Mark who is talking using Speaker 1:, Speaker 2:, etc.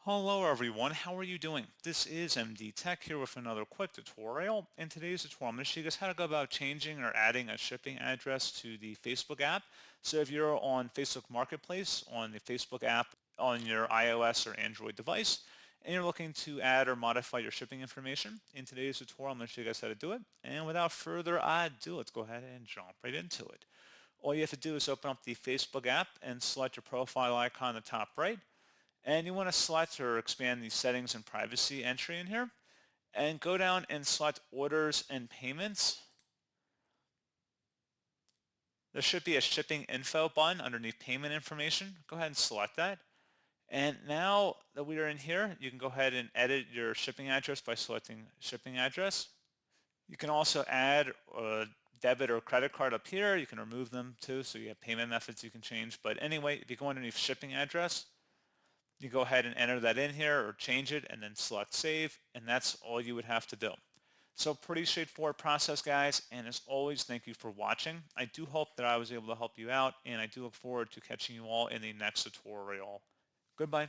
Speaker 1: Hello everyone, how are you doing? This is MD Tech here with another quick tutorial. In today's tutorial, I'm going to show you guys how to go about changing or adding a shipping address to the Facebook app. So if you're on Facebook Marketplace on the Facebook app on your iOS or Android device, and you're looking to add or modify your shipping information, in today's tutorial, I'm going to show you guys how to do it. And without further ado, let's go ahead and jump right into it. All you have to do is open up the Facebook app and select your profile icon on the top right. And you want to select or expand the settings and privacy entry in here and go down and select orders and payments. There should be a shipping info button underneath payment information. Go ahead and select that. And now that we are in here, you can go ahead and edit your shipping address by selecting shipping address. You can also add a debit or credit card up here. You can remove them too, so you have payment methods you can change. But anyway, if you go underneath shipping address, you go ahead and enter that in here or change it and then select save, and that's all you would have to do. So pretty straightforward process, guys, and as always, thank you for watching. I do hope that I was able to help you out, and I do look forward to catching you all in the next tutorial. Goodbye.